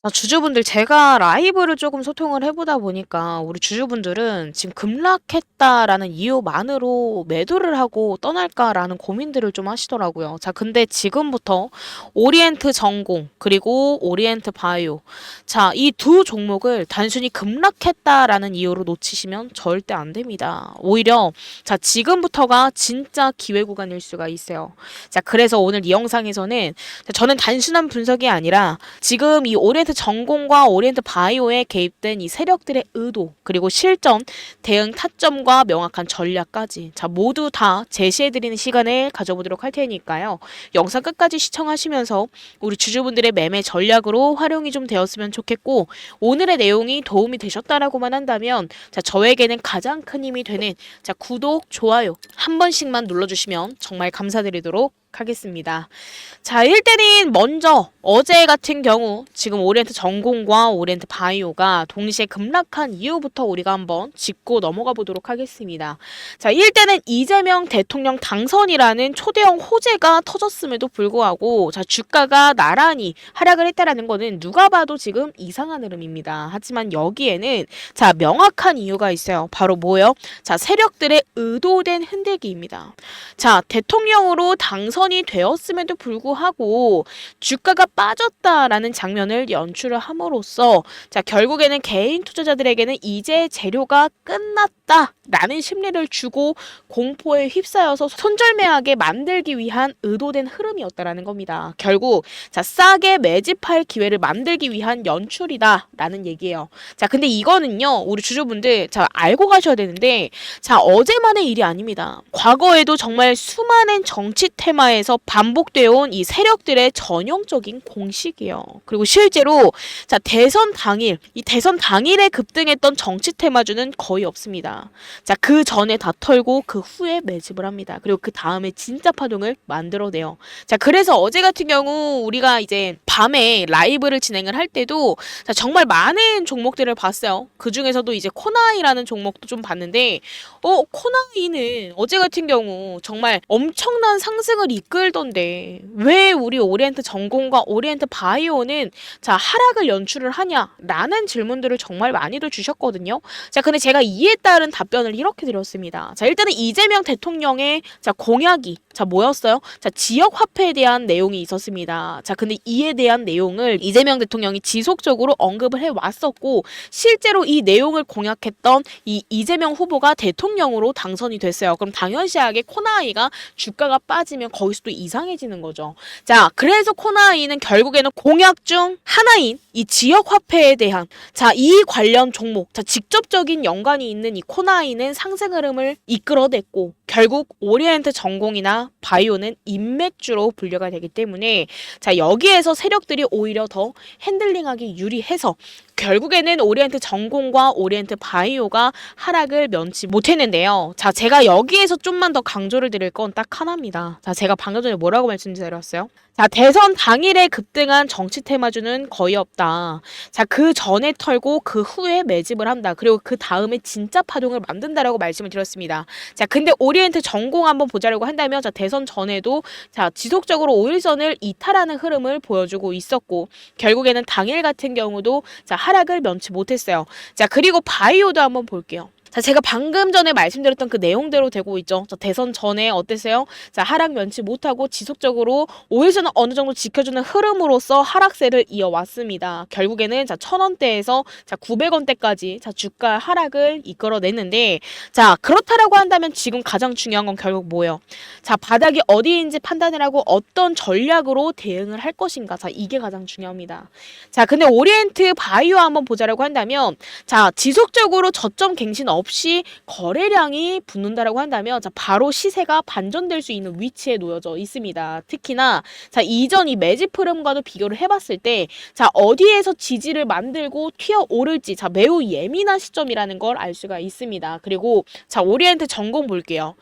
주주분들 제가 라이브를 조금 소통을 해 보다 보니까 우리 주주분들은 지금 '급락했다.'라는 이유만으로 '매도를 하고 떠날까?'라는 고민들을 좀 하시더라고요. 근데 지금부터 오리엔트 전공 그리고 오리엔트 바이오, 이 두 종목을 단순히 '급락했다.'라는 이유로 놓치시면 절대 안 됩니다. 오히려 지금부터가 진짜 기회 구간일 수가 있어요. 그래서 오늘 이 영상에서는 저는 단순한 분석이 아니라 지금 이 오리엔트 전공과 오리엔트 바이오에 개입된 이 세력들의 의도, 그리고 실전, 대응 타점과 명확한 전략까지 모두 다 제시해드리는 시간을 가져보도록 할 테니까요. 영상 끝까지 시청하시면서 우리 주주분들의 매매 전략으로 활용이 좀 되었으면 좋겠고, 오늘의 내용이 도움이 되셨다라고만 한다면 저에게는 가장 큰 힘이 되는 구독, 좋아요 한 번씩만 눌러주시면 정말 감사드리도록 하겠습니다. 일단은 먼저 어제 같은 경우 지금 오리엔트 전공과 오리엔트 바이오가 동시에 급락한 이유부터 우리가 한번 짚고 넘어가 보도록 하겠습니다. 일단은 이재명 대통령 당선이라는 초대형 호재가 터졌음에도 불구하고 주가가 나란히 하락을 했다라는 거는 누가 봐도 지금 이상한 흐름입니다. 하지만 여기에는 명확한 이유가 있어요. 바로 뭐예요? 세력들의 의도된 흔들기입니다. 대통령으로 당선이 되었음에도 불구하고 주가가 빠졌다라는 장면을 연출을 함으로써 결국에는 개인 투자자들에게는 이제 재료가 끝났다라는 심리를 주고 공포에 휩싸여서 손절매하게 만들기 위한 의도된 흐름이었다라는 겁니다. 결국 싸게 매집할 기회를 만들기 위한 연출이다라는 얘기예요. 근데 이거는요, 우리 주주분들 알고 가셔야 되는데 어제만의 일이 아닙니다. 과거에도 정말 수많은 정치 테마에서 반복되어 온 이 세력들의 전형적인 공식이에요. 그리고 실제로 대선 당일, 이 대선 당일에 급등했던 정치 테마주는 거의 없습니다. 그 전에 다 털고 그 후에 매집을 합니다. 그리고 그 다음에 진짜 파동을 만들어내요. 그래서 어제 같은 경우 우리가 이제 밤에 라이브를 진행을 할 때도 정말 많은 종목들을 봤어요. 그 중에서도 이제 코나이라는 종목도 좀 봤는데, 코나이는 어제 같은 경우 정말 엄청난 상승을 이끌던데 왜 우리 오리엔트 전공과 오리엔트 바이오는 하락을 연출을 하냐라는 질문들을 정말 많이들 주셨거든요. 근데 제가 이에 따른 답변을 이렇게 드렸습니다. 일단은 이재명 대통령의 공약이 뭐였어요? 지역 화폐에 대한 내용이 있었습니다. 근데 이에 대한 내용을 이재명 대통령이 지속적으로 언급을 해왔었고, 실제로 이 내용을 공약했던 이 이재명 후보가 대통령으로 당선이 됐어요. 그럼 당연시하게 코나이가 주가가 빠지면 거기서 또 이상해지는 거죠. 그래서 코나이는 결국에는 공약 중 하나인 이 지역 화폐에 대한 이 관련 종목, 직접적인 연관이 있는 이 코나이는 상승 흐름을 이끌어냈고, 결국 오리엔트 전공이나 바이오는 인맥주로 분류가 되기 때문에 여기에서 세력들이 오히려 더 핸들링하기 유리해서 결국에는 오리엔트 전공과 오리엔트 바이오가 하락을 면치 못했는데요. 제가 여기에서 좀만 더 강조를 드릴 건 딱 하나입니다. 제가 방금 전에 뭐라고 말씀드렸어요? 대선 당일에 급등한 정치 테마주는 거의 없다. 그 전에 털고 그 후에 매집을 한다. 그리고 그 다음에 진짜 파동을 만든다라고 말씀을 드렸습니다. 근데 오리엔트 전공 한번 보자려고 한다면 대선 전에도 지속적으로 5일선을 이탈하는 흐름을 보여주고 있었고, 결국에는 당일 같은 경우도 하락을 면치 못했어요. 그리고 바이오도 한번 볼게요. 제가 방금 전에 말씀드렸던 그 내용대로 되고 있죠. 대선 전에 어땠어요? 하락 면치 못하고 지속적으로 5일선은 어느 정도 지켜주는 흐름으로서 하락세를 이어왔습니다. 결국에는 1,000원대에서 900원대까지 주가 하락을 이끌어냈는데, 그렇다라고 한다면 지금 가장 중요한 건 결국 뭐예요? 바닥이 어디인지 판단을 하고 어떤 전략으로 대응을 할 것인가. 이게 가장 중요합니다. 근데 오리엔트 바이오 한번 보자라고 한다면, 지속적으로 저점 갱신 없이 거래량이 붙는다라고 한다면 바로 시세가 반전될 수 있는 위치에 놓여져 있습니다. 특히나 이전 이 매집 흐름과도 비교를 해봤을 때 어디에서 지지를 만들고 튀어오를지 매우 예민한 시점이라는 걸 알 수가 있습니다. 그리고 오리엔트 전공 볼게요.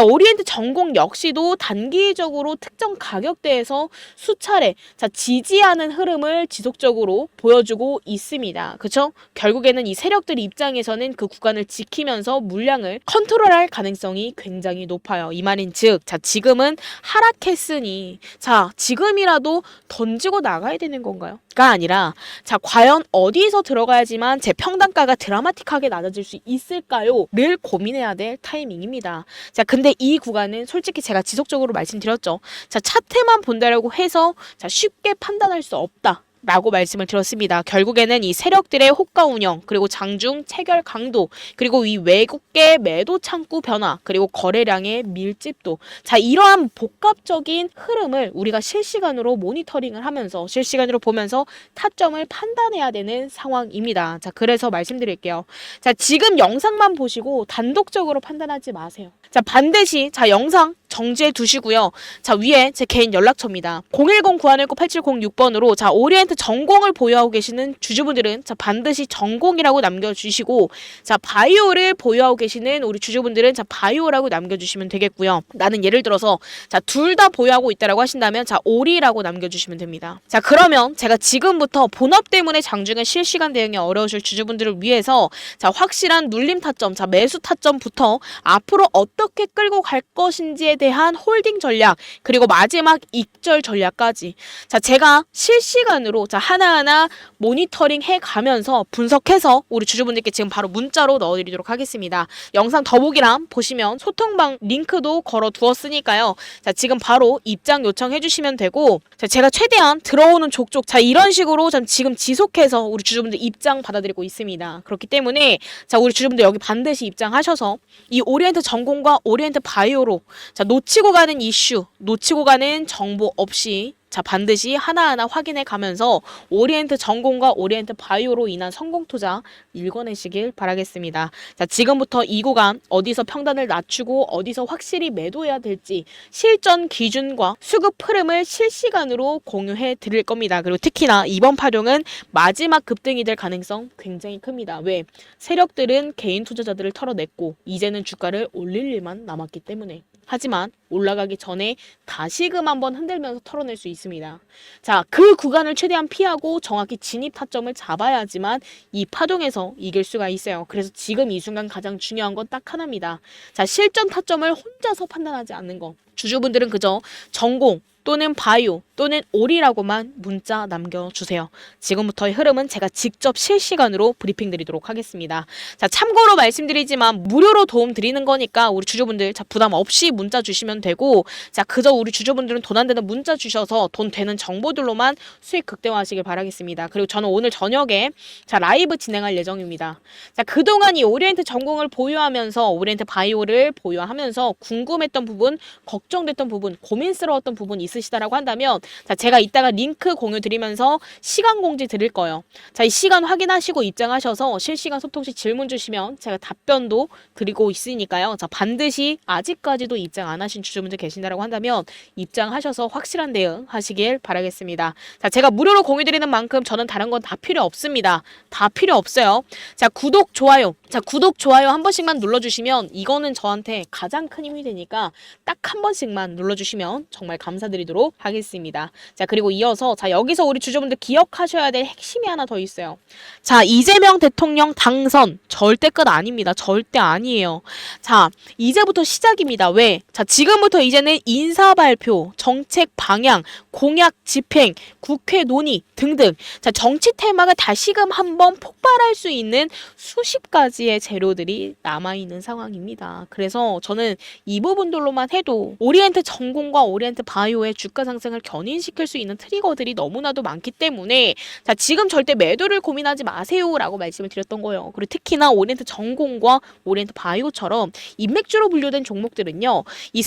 오리엔트 전공 역시도 단기적으로 특정 가격대에서 수차례 지지하는 흐름을 지속적으로 보여주고 있습니다. 그렇죠? 결국에는 이 세력들 입장에서는 그 구간을 지키면서 물량을 컨트롤할 가능성이 굉장히 높아요. 이 말인즉, 자, 지금은 하락했으니, 자, 지금이라도 던지고 나가야 되는 건가요? 가 아니라, 자, 과연 어디서 들어가야지만 제 평단가가 드라마틱하게 낮아질 수 있을까요? 를 고민해야 될 타이밍입니다. 자, 근데 이 구간은 솔직히 제가 지속적으로 말씀드렸죠. 자, 차트만 본다라고 해서 자, 쉽게 판단할 수 없다. 라고 말씀을 드렸습니다. 결국에는 이 세력들의 호가 운영, 그리고 장중 체결 강도, 그리고 이 외국계 매도 창구 변화, 그리고 거래량의 밀집도, 자, 이러한 복합적인 흐름을 우리가 실시간으로 모니터링을 하면서 실시간으로 보면서 타점을 판단해야 되는 상황입니다. 자, 그래서 말씀드릴게요. 자, 지금 영상만 보시고 단독적으로 판단하지 마세요. 자, 반드시 자, 영상 정지해 두시고요. 자, 위에 제 개인 연락처입니다. 010-9119-8706번으로 자, 오리엔트 전공을 보유하고 계시는 주주분들은 자, 반드시 전공이라고 남겨주시고, 자, 바이오를 보유하고 계시는 우리 주주분들은 자, 바이오라고 남겨주시면 되겠고요. 나는 예를 들어서 자, 둘 다 보유하고 있다라고 하신다면 자, 오리라고 남겨주시면 됩니다. 자, 그러면 제가 지금부터 본업 때문에 장중에 실시간 대응이 어려우실 주주분들을 위해서 자, 확실한 눌림 타점, 자, 매수 타점부터 앞으로 어떻게 끌고 갈 것인지에 대한 홀딩 전략, 그리고 마지막 익절 전략까지 자, 제가 실시간으로 자, 하나하나 모니터링 해가면서 분석해서 우리 주주분들께 지금 바로 문자로 넣어드리도록 하겠습니다. 영상 더보기란 보시면 소통방 링크도 걸어 두었으니까요. 자, 지금 바로 입장 요청해 주시면 되고, 자, 제가 최대한 들어오는 족족 자, 이런 식으로 지금 지속해서 우리 주주분들 입장 받아들이고 있습니다. 그렇기 때문에 자, 우리 주주분들 여기 반드시 입장하셔서 이 오리엔트 전공과 오리엔트 바이오로 자, 놓치고 가는 이슈, 놓치고 가는 정보 없이 자, 반드시 하나하나 확인해 가면서 오리엔트 전공과 오리엔트 바이오로 인한 성공 투자 읽어내시길 바라겠습니다. 자, 지금부터 이 구간 어디서 평단을 낮추고 어디서 확실히 매도해야 될지 실전 기준과 수급 흐름을 실시간으로 공유해 드릴 겁니다. 그리고 특히나 이번 파동은 마지막 급등이 될 가능성 굉장히 큽니다. 왜? 세력들은 개인 투자자들을 털어냈고 이제는 주가를 올릴 일만 남았기 때문에. 하지만 올라가기 전에 다시금 한번 흔들면서 털어낼 수 있습니다. 자, 그 구간을 최대한 피하고 정확히 진입 타점을 잡아야지만 이 파동에서 이길 수가 있어요. 그래서 지금 이 순간 가장 중요한 건 딱 하나입니다. 자, 실전 타점을 혼자서 판단하지 않는 거. 주주분들은 그저 전공 또는 바이오 또는 오리라고만 문자 남겨주세요. 지금부터의 흐름은 제가 직접 실시간으로 브리핑 드리도록 하겠습니다. 자, 참고로 말씀드리지만 무료로 도움 드리는 거니까 우리 주주분들 자, 부담 없이 문자 주시면 되고, 자, 그저 우리 주주분들은 돈 안 되는 문자 주셔서 돈 되는 정보들로만 수익 극대화하시길 바라겠습니다. 그리고 저는 오늘 저녁에 자, 라이브 진행할 예정입니다. 자, 그동안 이 오리엔트 전공을 보유하면서 오리엔트 바이오를 보유하면서 궁금했던 부분, 걱정됐던 부분, 고민스러웠던 부분 있으시다라고 한다면 자, 제가 이따가 링크 공유 드리면서 시간 공지 드릴 거예요. 자, 이 시간 확인하시고 입장하셔서 실시간 소통 시 질문 주시면 제가 답변도 드리고 있으니까요. 자, 반드시 아직까지도 입장 안 하신 주주분들 계신다라고 한다면 입장하셔서 확실한 대응 하시길 바라겠습니다. 자, 제가 무료로 공유 드리는 만큼 저는 다른 건 다 필요 없습니다. 다 필요 없어요. 자, 구독, 좋아요. 자, 구독, 좋아요 한 번씩만 눌러주시면 이거는 저한테 가장 큰 힘이 되니까 딱 한 번씩만 눌러주시면 정말 감사드리도록 하겠습니다. 자, 그리고 이어서 자, 여기서 우리 주주분들 기억하셔야 될 핵심이 하나 더 있어요. 자, 이재명 대통령 당선 절대 끝 아닙니다. 절대 아니에요. 자, 이제부터 시작입니다. 왜? 자, 지금부터 이제는 인사 발표, 정책 방향, 공약 집행, 국회 논의 등등 자, 정치 테마가 다시금 한번 폭발할 수 있는 수십 가지의 재료들이 남아있는 상황입니다. 그래서 저는 이 부분들로만 해도 오리엔트 전공과 오리엔트 바이오의 주가 상승을 견인시킬 수 있는 트리거들이 너무나도 많기 때문에 자, 지금 절대 매도를 고민하지 마세요라고 말씀을 드렸던 거예요. 그리고 특히나 오리엔트 전공과 오리엔트 바이오처럼 인맥주로 분류된 종목들은요, 이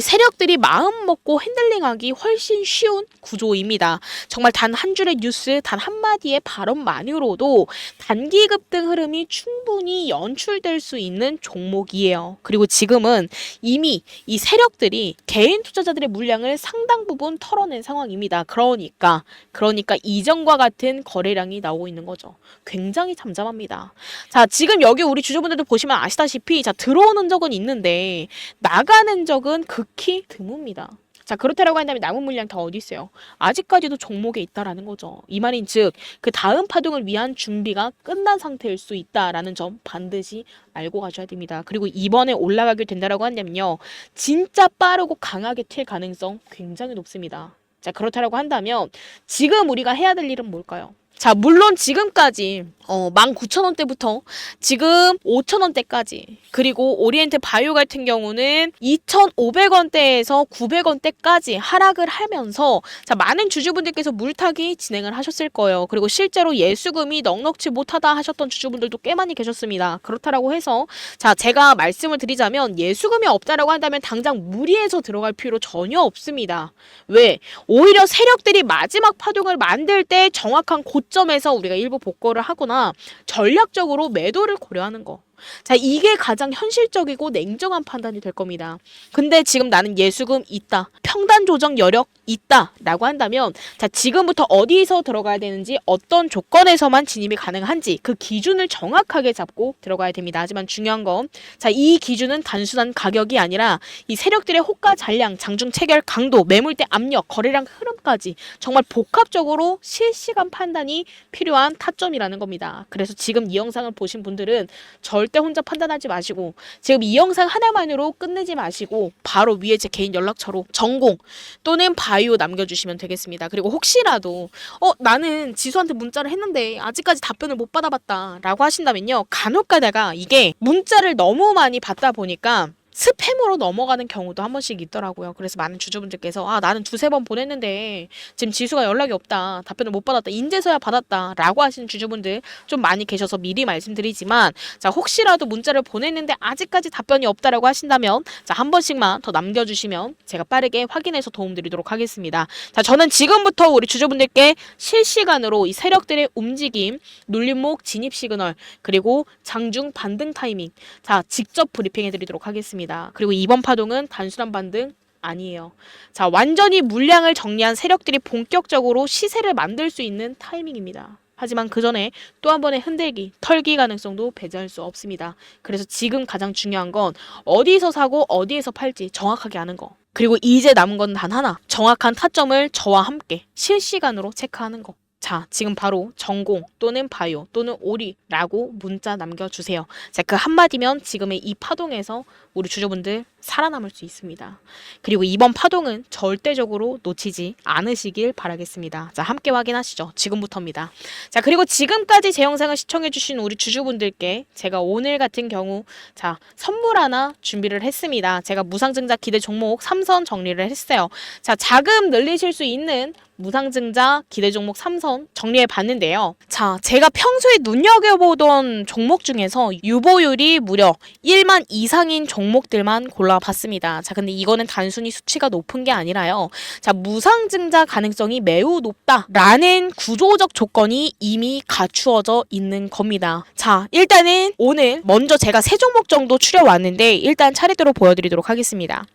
세력들이 마음 먹고 핸들링하기 훨씬 쉬운 구조입니다. 정말 단 한 줄의 뉴스, 단 한마디의 발언만으로도 단기 급등 흐름이 충분히 연출될 수 있는 종목이에요. 그리고 지금은 이미 이 세력들이 개인 투자자들의 물량을 상당 부분 털어낸 상황입니다. 그러니까 이전과 같은 거래량이 나오고 있는 거죠. 굉장히 잠잠합니다. 자, 지금 여기 우리 주주분들도 보시면 아시다시피 자, 들어오는 적은 있는데 나가는 적은 극히 드뭅니다. 자, 그렇다라고 한다면 남은 물량 다 어디 있어요? 아직까지도 종목에 있다라는 거죠. 이 말인 즉, 그 다음 파동을 위한 준비가 끝난 상태일 수 있다라는 점 반드시 알고 가셔야 됩니다. 그리고 이번에 올라가게 된다라고 한다면요. 진짜 빠르고 강하게 튈 가능성 굉장히 높습니다. 자, 그렇다라고 한다면 지금 우리가 해야 될 일은 뭘까요? 자, 물론 지금까지 19,000원대부터 지금 5,000원대까지 그리고 오리엔트 바이오 같은 경우는 2,500원대에서 900원대까지 하락을 하면서 자, 많은 주주분들께서 물타기 진행을 하셨을 거예요. 그리고 실제로 예수금이 넉넉지 못하다 하셨던 주주분들도 꽤 많이 계셨습니다. 그렇다라고 해서 자, 제가 말씀을 드리자면 예수금이 없다라고 한다면 당장 무리해서 들어갈 필요 전혀 없습니다. 왜? 오히려 세력들이 마지막 파동을 만들 때 정확한 고점에서 우리가 일부 복구를 하거나 전략적으로 매도를 고려하는 거. 자, 이게 가장 현실적이고 냉정한 판단이 될 겁니다. 근데 지금 나는 예수금 있다. 평단 조정 여력 있다. 라고 한다면 자, 지금부터 어디서 들어가야 되는지 어떤 조건에서만 진입이 가능한지 그 기준을 정확하게 잡고 들어가야 됩니다. 하지만 중요한 건 자, 이 기준은 단순한 가격이 아니라 이 세력들의 호가 잔량, 장중 체결 강도, 매물대 압력, 거래량 흐름까지 정말 복합적으로 실시간 판단이 필요한 타점이라는 겁니다. 그래서 지금 이 영상을 보신 분들은 절대 혼자 판단하지 마시고 지금 이 영상 하나만으로 끝내지 마시고 바로 위에 제 개인 연락처로 전공 또는 바이오 남겨주시면 되겠습니다. 그리고 혹시라도 나는 지수한테 문자를 했는데 아직까지 답변을 못 받아봤다 라고 하신다면요. 간혹 가다가 이게 문자를 너무 많이 받다 보니까 스팸으로 넘어가는 경우도 한 번씩 있더라고요. 그래서 많은 주주분들께서 나는 두세 번 보냈는데 지금 지수가 연락이 없다. 답변을 못 받았다. 인제서야 받았다. 라고 하시는 주주분들 좀 많이 계셔서 미리 말씀드리지만 자, 혹시라도 문자를 보냈는데 아직까지 답변이 없다라고 하신다면 자, 한 번씩만 더 남겨주시면 제가 빠르게 확인해서 도움드리도록 하겠습니다. 자, 저는 지금부터 우리 주주분들께 실시간으로 이 세력들의 움직임, 눌림목 진입 시그널, 그리고 장중 반등 타이밍 자, 직접 브리핑해드리도록 하겠습니다. 그리고 이번 파동은 단순한 반등 아니에요. 자, 완전히 물량을 정리한 세력들이 본격적으로 시세를 만들 수 있는 타이밍입니다. 하지만 그 전에 또 한 번의 흔들기, 털기 가능성도 배제할 수 없습니다. 그래서 지금 가장 중요한 건 어디서 사고 어디에서 팔지 정확하게 아는 거. 그리고 이제 남은 건 단 하나. 정확한 타점을 저와 함께 실시간으로 체크하는 거. 자, 지금 바로 전공 또는 바이오 또는 오리라고 문자 남겨주세요. 자, 그 한마디면 지금의 이 파동에서 우리 주주분들 살아남을 수 있습니다. 그리고 이번 파동은 절대적으로 놓치지 않으시길 바라겠습니다. 자, 함께 확인하시죠. 지금부터입니다. 자, 그리고 지금까지 제 영상을 시청해주신 우리 주주분들께 제가 오늘 같은 경우 자, 선물 하나 준비를 했습니다. 제가 무상증자 기대 종목 3선 정리를 했어요. 자, 자금 늘리실 수 있는 무상증자 기대 종목 3선 정리해 봤는데요. 자, 제가 평소에 눈여겨보던 종목 중에서 유보율이 무려 1만 이상인 종목들만 골라봤습니다. 자, 근데 이거는 단순히 수치가 높은 게 아니라요. 자, 무상증자 가능성이 매우 높다라는 구조적 조건이 이미 갖추어져 있는 겁니다. 자, 일단은 오늘 먼저 제가 세 종목 정도 추려왔는데 일단 차례대로 보여드리도록 하겠습니다.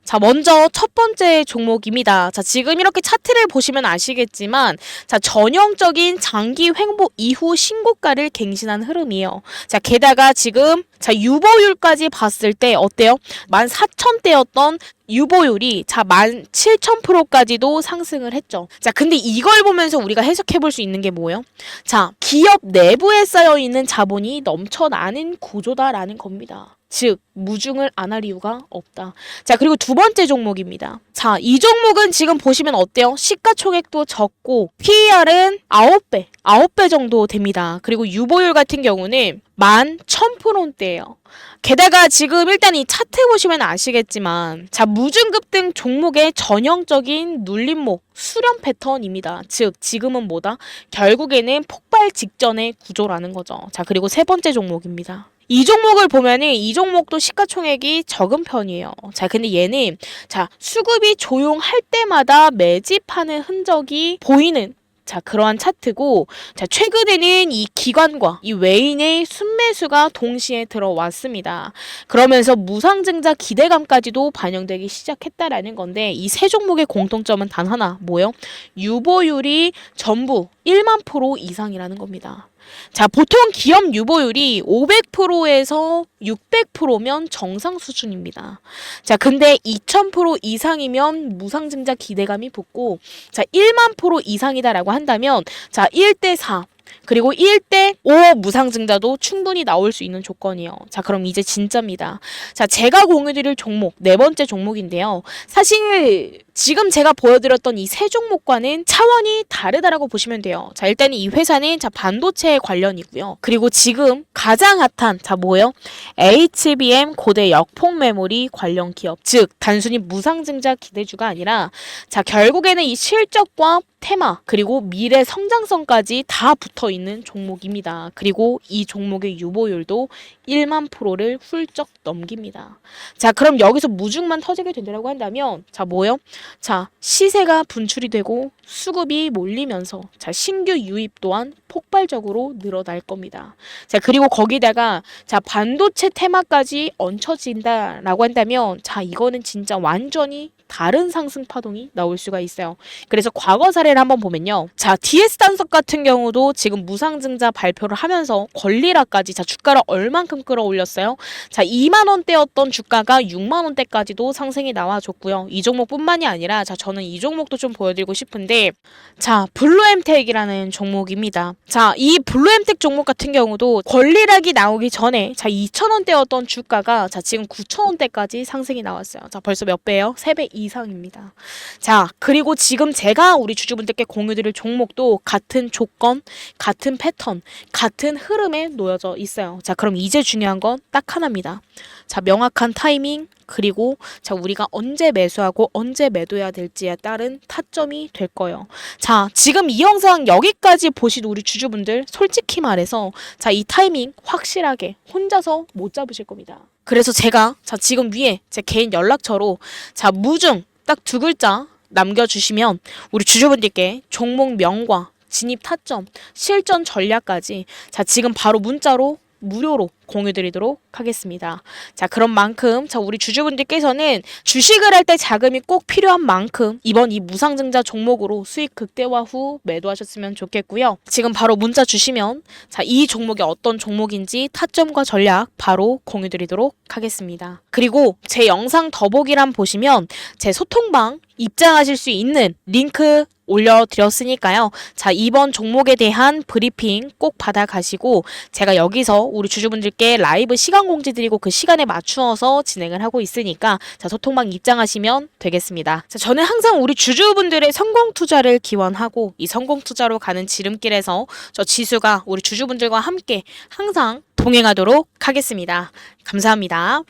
자, 먼저 첫 번째 종목입니다. 자, 지금 이렇게 차트를 보시면 아시겠지만 자, 전형적인 장기 횡보 이후 신고가를 갱신한 흐름이에요. 자, 게다가 지금 자, 유보율까지 봤을 때 어때요? 14,000대였던 유보율이 자, 17,000%까지도 상승을 했죠. 자, 근데 이걸 보면서 우리가 해석해 볼 수 있는 게 뭐예요? 자, 기업 내부에 쌓여 있는 자본이 넘쳐나는 구조다라는 겁니다. 즉, 무중을 안 할 이유가 없다. 자, 그리고 두 번째 종목입니다. 자, 이 종목은 지금 보시면 어때요? 시가총액도 적고 PER은 9배 정도 됩니다. 그리고 유보율 같은 경우는 11,000%대예요. 게다가 지금 일단 이 차트 보시면 아시겠지만 자, 무중급등 종목의 전형적인 눌림목 수렴 패턴입니다. 즉, 지금은 뭐다? 결국에는 폭발 직전의 구조라는 거죠. 자, 그리고 세 번째 종목입니다. 이 종목을 보면은 이 종목도 시가총액이 적은 편이에요. 자, 근데 얘는 자, 수급이 조용할 때마다 매집하는 흔적이 보이는 자, 그러한 차트고 자, 최근에는 이 기관과 이 외인의 순매수가 동시에 들어왔습니다. 그러면서 무상증자 기대감까지도 반영되기 시작했다라는 건데 이 세 종목의 공통점은 단 하나 뭐예요? 유보율이 전부 1만% 이상이라는 겁니다. 자, 보통 기업 유보율이 500%에서 600%면 정상 수준입니다. 자, 근데 2000% 이상이면 무상증자 기대감이 붙고, 자, 1만 프로 이상이다라고 한다면, 자, 1대 4. 그리고 1대 5 무상증자도 충분히 나올 수 있는 조건이요. 자, 그럼 이제 진짜입니다. 자, 제가 공유드릴 종목, 네 번째 종목인데요. 사실 지금 제가 보여드렸던 이 세 종목과는 차원이 다르다라고 보시면 돼요. 자, 일단 이 회사는 자, 반도체 관련이고요. 그리고 지금 가장 핫한 자, 뭐예요? HBM 고대 역폭 메모리 관련 기업. 즉, 단순히 무상증자 기대주가 아니라 자, 결국에는 이 실적과 테마 그리고 미래 성장성까지 다 붙어 있는 종목입니다. 그리고 이 종목의 유보율도 1만 프로를 훌쩍 넘깁니다. 자, 그럼 여기서 무중만 터지게 된다고 한다면 자, 뭐요? 자, 시세가 분출이 되고 수급이 몰리면서 자, 신규 유입 또한 폭발적으로 늘어날 겁니다. 자, 그리고 거기다가 자, 반도체 테마까지 얹혀진다라고 한다면 자, 이거는 진짜 완전히 다른 상승 파동이 나올 수가 있어요. 그래서 과거 사례를 한번 보면요. 자, DS 단석 같은 경우도 지금 무상증자 발표를 하면서 권리라까지 자, 주가를 얼만큼 끌어올렸어요. 자, 2만 원대였던 주가가 6만 원대까지도 상승이 나와줬고요. 이 종목뿐만이 아니라 자, 저는 이 종목도 좀 보여드리고 싶은데 자, 블루엠텍이라는 종목입니다. 자, 이 블루엠텍 종목 같은 경우도 권리락이 나오기 전에 자, 2천 원대였던 주가가 자, 지금 9천 원대까지 상승이 나왔어요. 자, 벌써 몇 배예요? 3배 이상입니다. 자, 그리고 지금 제가 우리 주주분들께 공유드릴 종목도 같은 조건, 같은 패턴, 같은 흐름에 놓여져 있어요. 자, 그럼 이제 중요한 건 딱 하나입니다. 자, 명확한 타이밍, 그리고 자, 우리가 언제 매수하고 언제 매도해야 될지에 따른 타점이 될 거예요. 자, 지금 이 영상 여기까지 보신 우리 주주분들 솔직히 말해서 자, 이 타이밍 확실하게 혼자서 못 잡으실 겁니다. 그래서 제가 자, 지금 위에 제 개인 연락처로 자, 무중 딱 두 글자 남겨주시면 우리 주주분들께 종목 명과 진입 타점, 실전 전략까지 자, 지금 바로 문자로 무료로 공유드리도록 하겠습니다. 자, 그런 만큼 자, 우리 주주분들께서는 주식을 할 때 자금이 꼭 필요한 만큼 이번 이 무상증자 종목으로 수익 극대화 후 매도하셨으면 좋겠고요. 지금 바로 문자 주시면 자, 이 종목이 어떤 종목인지 타점과 전략 바로 공유드리도록 하겠습니다. 그리고 제 영상 더보기란 보시면 제 소통방 입장하실 수 있는 링크 올려드렸으니까요. 자, 이번 종목에 대한 브리핑 꼭 받아가시고 제가 여기서 우리 주주분들께 라이브 시간 공지 드리고 그 시간에 맞추어서 진행을 하고 있으니까 자, 소통방 입장하시면 되겠습니다. 자, 저는 항상 우리 주주분들의 성공 투자를 기원하고 이 성공 투자로 가는 지름길에서 저 지수가 우리 주주분들과 함께 항상 동행하도록 하겠습니다. 감사합니다.